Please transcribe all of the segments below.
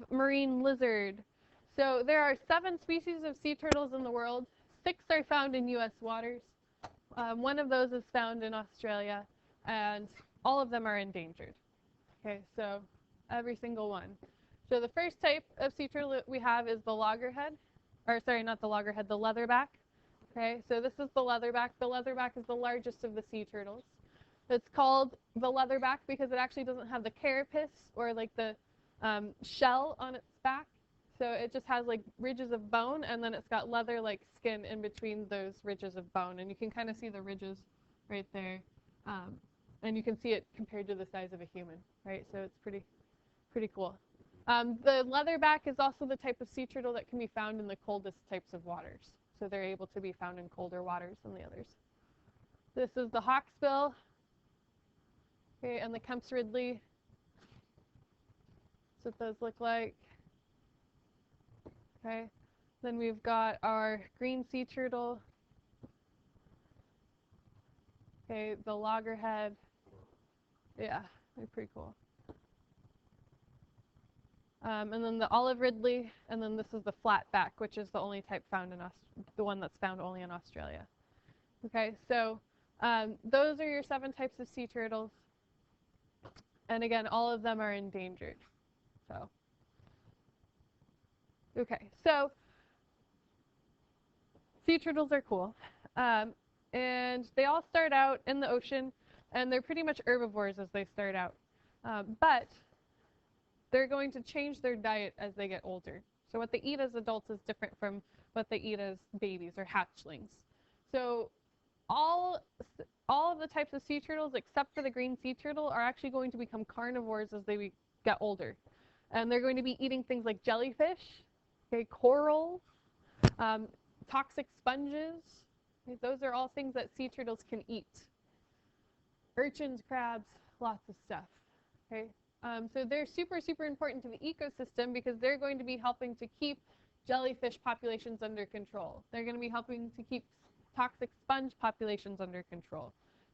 Marine lizard. So there are 7 species of sea turtles in the world. 6 are found in U.S. waters. One of those is found in Australia, and all of them are endangered. Okay, so every single one. So the first type of sea turtle that we have is the loggerhead, or sorry, not the loggerhead, the leatherback. Okay, so this is the leatherback. The leatherback is the largest of the sea turtles. It's called the leatherback because it actually doesn't have the carapace or like the shell on its back. So it just has like ridges of bone, and then it's got leather-like skin in between those ridges of bone. And you can kind of see the ridges right there. And you can see it compared to the size of a human, right? So it's pretty cool. The leatherback is also the type of sea turtle that can be found in the coldest types of waters. So they're able to be found in colder waters than the others. This is the hawksbill, okay, and the Kemp's Ridley. That's what those look like. Okay, then we've got our green sea turtle. Okay, the loggerhead. Yeah, they're pretty cool. And then the olive ridley, and then this is the flatback, which is the only type found in the one that's found only in Australia. Okay, so those are your 7 types of sea turtles. And again, all of them are endangered. So, okay, so sea turtles are cool. And they all start out in the ocean, and they're pretty much herbivores as they start out. But they're going to change their diet as they get older. So what they eat as adults is different from what they eat as babies or hatchlings. So all of the types of sea turtles except for the green sea turtle are actually going to become carnivores as they get older. And they're going to be eating things like jellyfish, okay, coral, toxic sponges. Okay, those are all things that sea turtles can eat. Urchins, crabs, lots of stuff. Okay, so they're super, super important to the ecosystem because they're going to be helping to keep jellyfish populations under control. They're going to be helping to keep toxic sponge populations under control.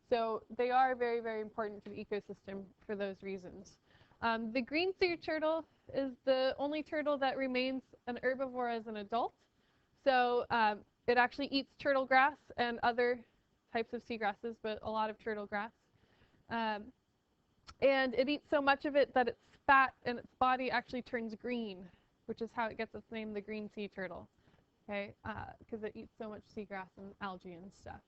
So they are very, very important to the ecosystem for those reasons. The green sea turtle is the only turtle that remains an herbivore as an adult. So it actually eats turtle grass and other types of seagrasses, but a lot of turtle grass. And it eats so much of it that its fat in its body actually turns green, which is how it gets its name, the green sea turtle. Okay, because it eats so much seagrass and algae and stuff.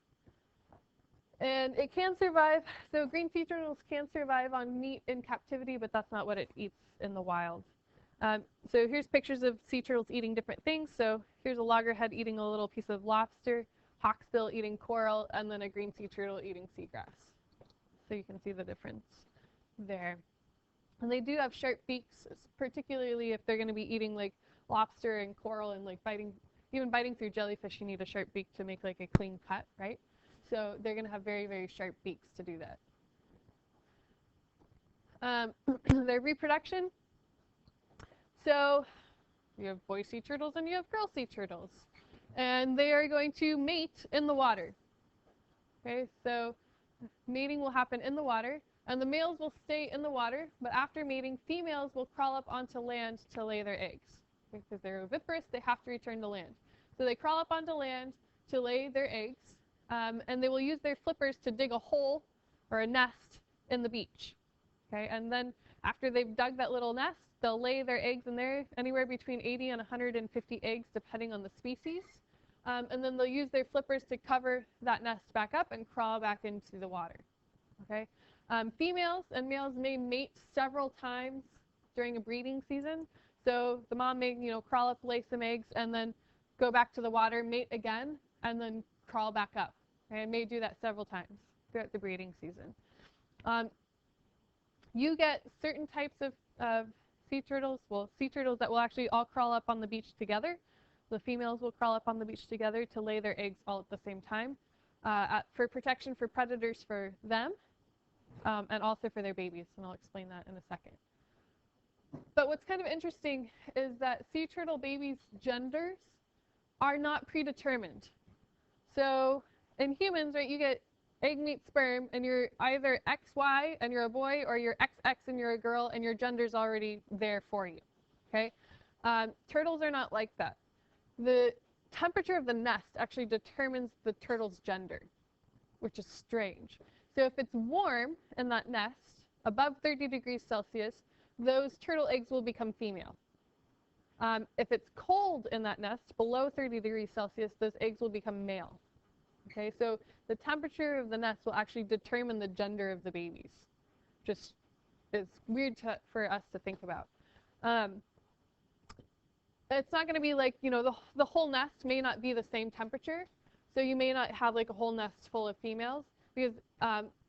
And it can survive, so green sea turtles can survive on meat in captivity, but that's not what it eats in the wild. So here's pictures of sea turtles eating different things. So here's a loggerhead eating a little piece of lobster, hawksbill eating coral, and then a green sea turtle eating seagrass. So you can see the difference there. And they do have sharp beaks, particularly if they're going to be eating like lobster and coral and like even biting through jellyfish, you need a sharp beak to make like a clean cut, right? So they're going to have very, very sharp beaks to do that. Their reproduction. So you have boy sea turtles and you have girl sea turtles. And they are going to mate in the water. Okay, so mating will happen in the water, and the males will stay in the water, but after mating, females will crawl up onto land to lay their eggs. Because they're oviparous, they have to return to land. So they crawl up onto land to lay their eggs, and they will use their flippers to dig a hole or a nest in the beach. Okay, and then after they've dug that little nest, they'll lay their eggs in there, anywhere between 80 and 150 eggs, depending on the species. And then they'll use their flippers to cover that nest back up and crawl back into the water. Okay, females and males may mate several times during a breeding season. So the mom may, crawl up, lay some eggs, and then go back to the water, mate again, and then crawl back up. Okay, and may do that several times throughout the breeding season. You get certain types of sea turtles, sea turtles that will actually all crawl up on the beach together. The females will crawl up on the beach together to lay their eggs all at the same time for protection for predators for them and also for their babies, and I'll explain that in a second. But what's kind of interesting is that sea turtle babies' genders are not predetermined. So in humans, right, you get egg meets sperm, and you're either XY and you're a boy, or you're XX and you're a girl, and your gender's already there for you. Okay, turtles are not like that. The temperature of the nest actually determines the turtle's gender, which is strange. So if it's warm in that nest, above 30 degrees Celsius, those turtle eggs will become female. If it's cold in that nest, below 30 degrees Celsius, those eggs will become male. Okay, so the temperature of the nest will actually determine the gender of the babies. Just, it's weird for us to think about. It's not going to be like, you know, the whole nest may not be the same temperature. So you may not have like a whole nest full of females, because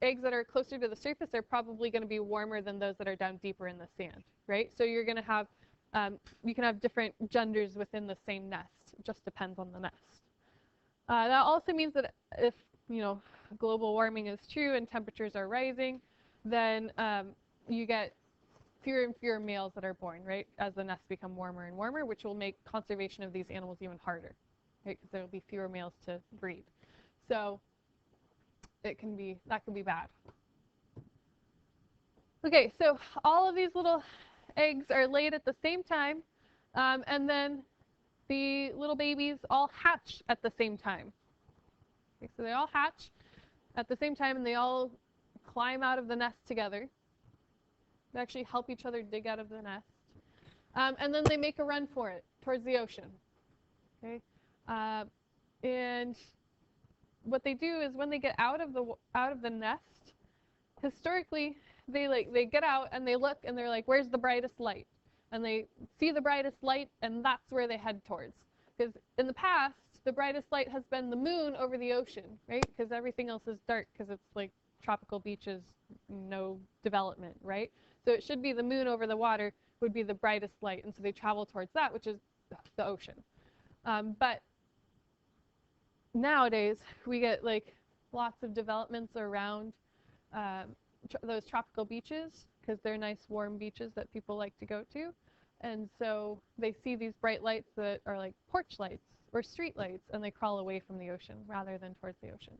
eggs that are closer to the surface are probably going to be warmer than those that are down deeper in the sand, right? So you're going to have, you can have different genders within the same nest. It just depends on the nest. That also means that if, you know, global warming is true and temperatures are rising, then you get fewer and fewer males that are born, right, as the nests become warmer and warmer, which will make conservation of these animals even harder, right, because there will be fewer males to breed. So that can be bad. Okay, so all of these little eggs are laid at the same time, and then the little babies all hatch at the same time. Okay, so they all hatch at the same time, and they all climb out of the nest together. They actually help each other dig out of the nest. And then they make a run for it, towards the ocean. Okay? And what they do is when they get out of the nest, historically, they get out and they look and they're like, where's the brightest light? And they see the brightest light, and that's where they head towards. Because in the past, the brightest light has been the moon over the ocean, right? Because everything else is dark because it's like tropical beaches, no development, right? So it should be the moon over the water would be the brightest light, and so they travel towards that, which is the ocean. But nowadays, we get like lots of developments around those tropical beaches, because they're nice warm beaches that people like to go to. And so they see these bright lights that are like porch lights or street lights, and they crawl away from the ocean rather than towards the ocean.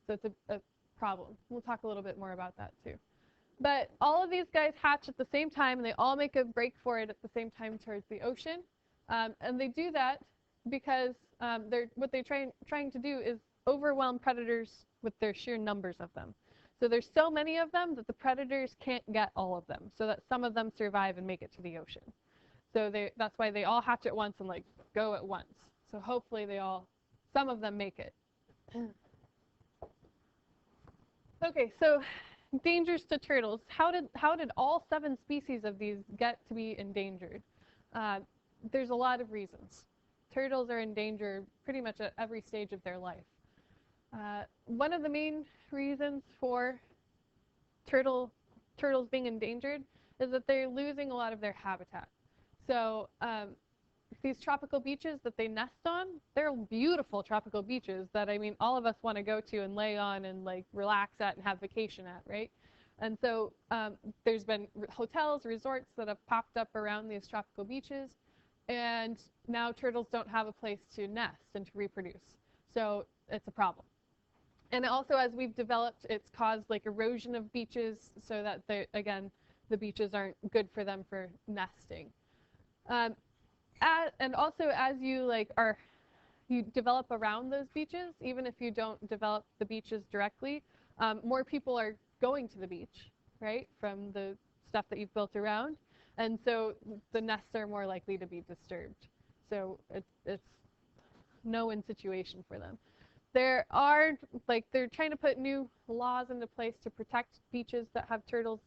So it's a problem. We'll talk a little bit more about that too. But all of these guys hatch at the same time, and they all make a break for it at the same time towards the ocean. And they do that because what they're trying to do is overwhelm predators with their sheer numbers of them. So there's so many of them that the predators can't get all of them, so that some of them survive and make it to the ocean. So that's why they all hatch at once and like go at once. So hopefully some of them make it. Okay, so dangers to turtles. How did all 7 species of these get to be endangered? There's a lot of reasons. Turtles are in danger pretty much at every stage of their life. One of the main reasons for turtles being endangered is that they're losing a lot of their habitat. So these tropical beaches that they nest on, they're beautiful tropical beaches that, I mean, all of us want to go to and lay on and like relax at and have vacation at, right? And so there's been hotels, resorts that have popped up around these tropical beaches, and now turtles don't have a place to nest and to reproduce. So it's a problem. And also, as we've developed, it's caused like erosion of beaches, so that the beaches aren't good for them for nesting. And also, as you you develop around those beaches, even if you don't develop the beaches directly, more people are going to the beach, right, from the stuff that you've built around, and so the nests are more likely to be disturbed. So it's no-win situation for them. They're trying to put new laws into place to protect beaches that have turtle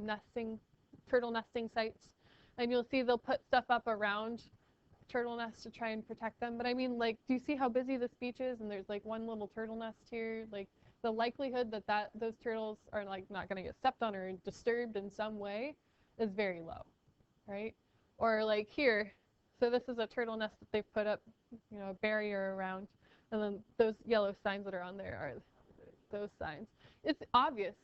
nesting sites, and you'll see they'll put stuff up around turtle nests to try and protect them. But I mean, like, do you see how busy this beach is? And there's like one little turtle nest here. Like, the likelihood that those turtles are like not going to get stepped on or disturbed in some way is very low, right? Or like here, so this is a turtle nest that they've put up, you know, a barrier around, and then those yellow signs that are on there are those signs. It's obvious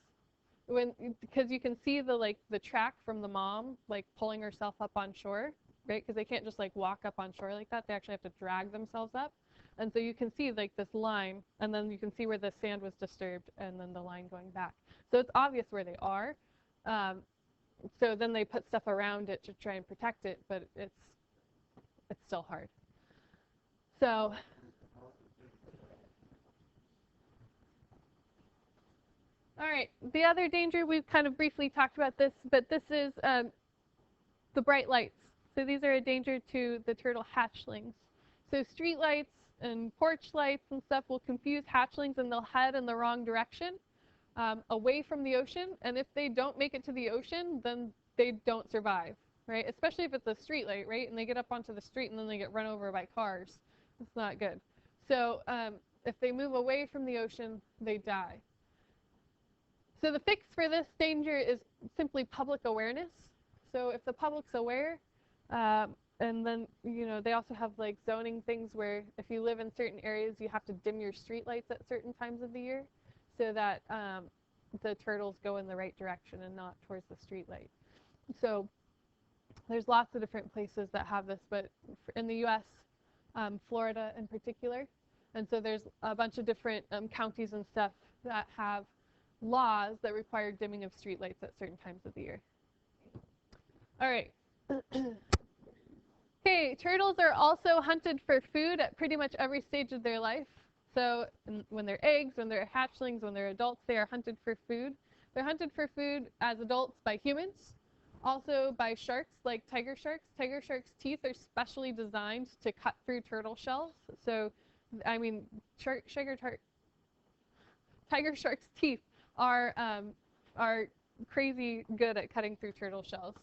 because you can see the track from the mom like pulling herself up on shore, right? Because they can't just like walk up on shore like that. They actually have to drag themselves up. And so you can see like this line, and then you can see where the sand was disturbed, and then the line going back. So it's obvious where they are. so then they put stuff around it to try and protect it, but it's still hard. So all right, the other danger, we've kind of briefly talked about this, but this is the bright lights. So these are a danger to the turtle hatchlings. So street lights and porch lights and stuff will confuse hatchlings and they'll head in the wrong direction, away from the ocean. And if they don't make it to the ocean, then they don't survive, right? Especially if it's a street light, right? And they get up onto the street and then they get run over by cars. It's not good. So if they move away from the ocean, they die. So the fix for this danger is simply public awareness. So if the public's aware, and then, you know, they also have like zoning things where if you live in certain areas, you have to dim your street lights at certain times of the year so that the turtles go in the right direction and not towards the street light. So there's lots of different places that have this, but in the US, Florida in particular. And so there's a bunch of different counties and stuff that have laws that require dimming of streetlights at certain times of the year. All right. Okay, turtles are also hunted for food at pretty much every stage of their life. So when they're eggs, when they're hatchlings, when they're adults, they are hunted for food. They're hunted for food as adults by humans, also by sharks like tiger sharks. Tiger sharks' teeth are specially designed to cut through turtle shells. So, I mean, tiger sharks' teeth are crazy good at cutting through turtle shells.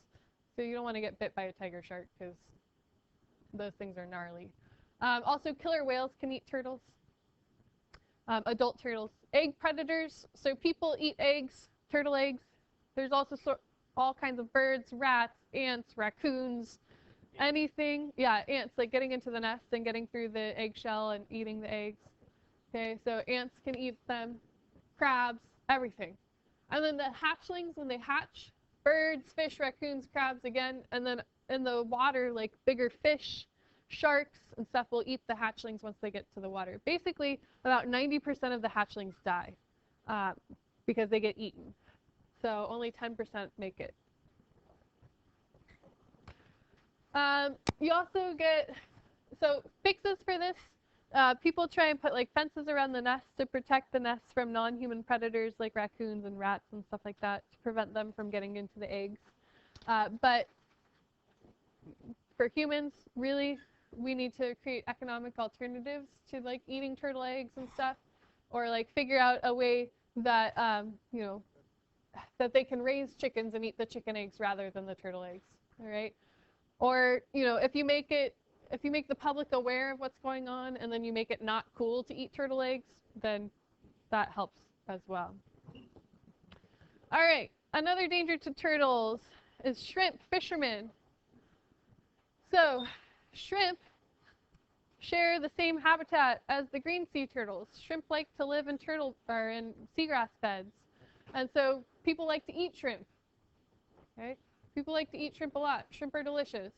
So you don't want to get bit by a tiger shark because those things are gnarly. Also, killer whales can eat turtles, adult turtles. Egg predators, so people eat eggs, turtle eggs. There's also all kinds of birds, rats, ants, raccoons, anything. Yeah, ants, like getting into the nest and getting through the eggshell and eating the eggs. Okay, so ants can eat them, crabs, everything. And then the hatchlings, when they hatch, birds, fish, raccoons, crabs again, and then in the water, like bigger fish, sharks, and stuff will eat the hatchlings once they get to the water. Basically, about 90% of the hatchlings die because they get eaten. So only 10% make it. You also get, so fixes for this, people try and put like fences around the nest to protect the nest from non-human predators like raccoons and rats and stuff like that to prevent them from getting into the eggs. But for humans, really, we need to create economic alternatives to like eating turtle eggs and stuff, or like figure out a way that you know, that they can raise chickens and eat the chicken eggs rather than the turtle eggs. All right, or you know, if you make the public aware of what's going on and then you make it not cool to eat turtle eggs, then that helps as well. All right, another danger to turtles is shrimp fishermen. So shrimp share the same habitat as the green sea turtles. Shrimp like to live in in seagrass beds. And so people like to eat shrimp. Right? People like to eat shrimp a lot. Shrimp are delicious.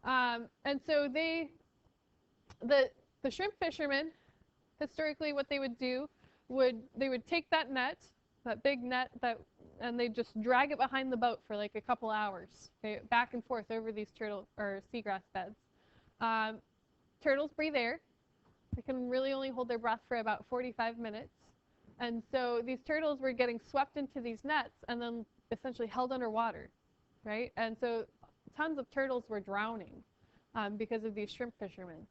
And so the shrimp fishermen, historically what they would do, they would take that net, that big net, and they just drag it behind the boat for like a couple hours, okay, back and forth over these turtle or seagrass beds. Turtles breathe air. They can really only hold their breath for about 45 minutes. And so these turtles were getting swept into these nets and then essentially held underwater, right? And so tons of turtles were drowning because of these shrimp fishermen.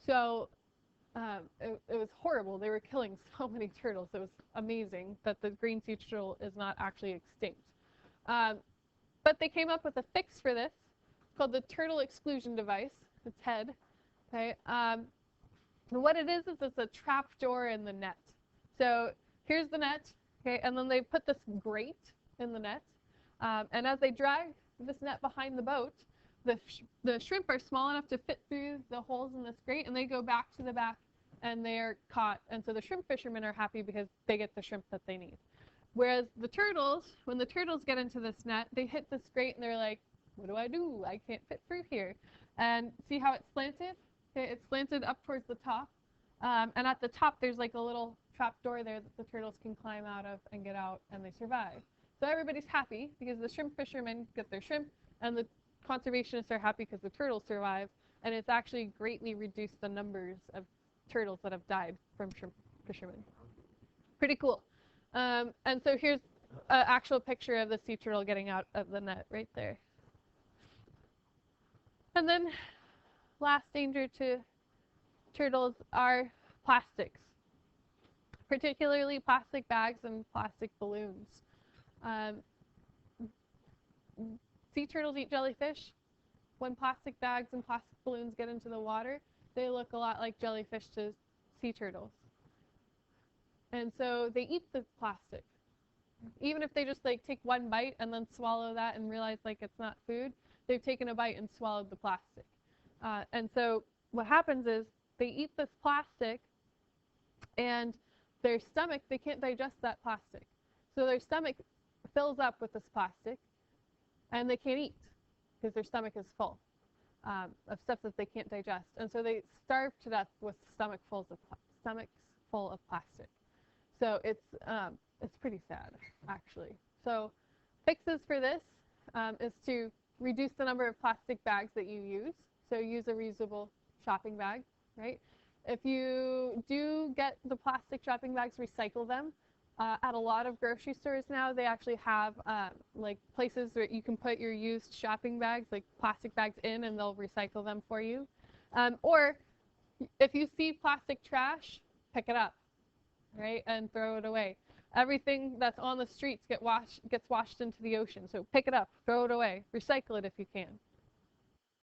So it was horrible. They were killing so many turtles. It was amazing that the green sea turtle is not actually extinct. But they came up with a fix for this called the turtle exclusion device, the TED. Okay. And what it is it's a trap door in the net. So here's the net, okay, and then they put this grate in the net. And as they drag this net behind the boat, the shrimp are small enough to fit through the holes in this grate, and they go back to the back, and they are caught. And so the shrimp fishermen are happy because they get the shrimp that they need. Whereas the turtles, when the turtles get into this net, they hit this grate, and they're like, what do? I can't fit through here. And see how it's slanted? Okay, it's slanted up towards the top. And at the top, there's like a little trap door there that the turtles can climb out of and get out, and they survive. So everybody's happy because the shrimp fishermen get their shrimp, and the conservationists are happy because the turtles survive, and it's actually greatly reduced the numbers of turtles that have died from shrimp fishermen. Pretty cool. And so here's an actual picture of the sea turtle getting out of the net right there. And then last danger to turtles are plastics, particularly plastic bags and plastic balloons. Um, sea turtles eat jellyfish. When plastic bags and plastic balloons get into the water, they look a lot like jellyfish to sea turtles. And so they eat the plastic. Even if they just like take one bite and then swallow that and realize like it's not food, they've taken a bite and swallowed the plastic. And so what happens is they eat this plastic, and their stomach, they can't digest that plastic. So their stomach fills up with this plastic, and they can't eat because their stomach is full of stuff that they can't digest. And so they starve to death with stomachs full of plastic. So it's pretty sad, actually. So fixes for this is to reduce the number of plastic bags that you use. So use a reusable shopping bag, right? If you do get the plastic shopping bags, recycle them. At a lot of grocery stores now, they actually have like places where you can put your used shopping bags, like plastic bags in, and they'll recycle them for you. Or if you see plastic trash, pick it up, right, and throw it away. Everything that's on the streets gets washed into the ocean. So pick it up, throw it away, recycle it if you can.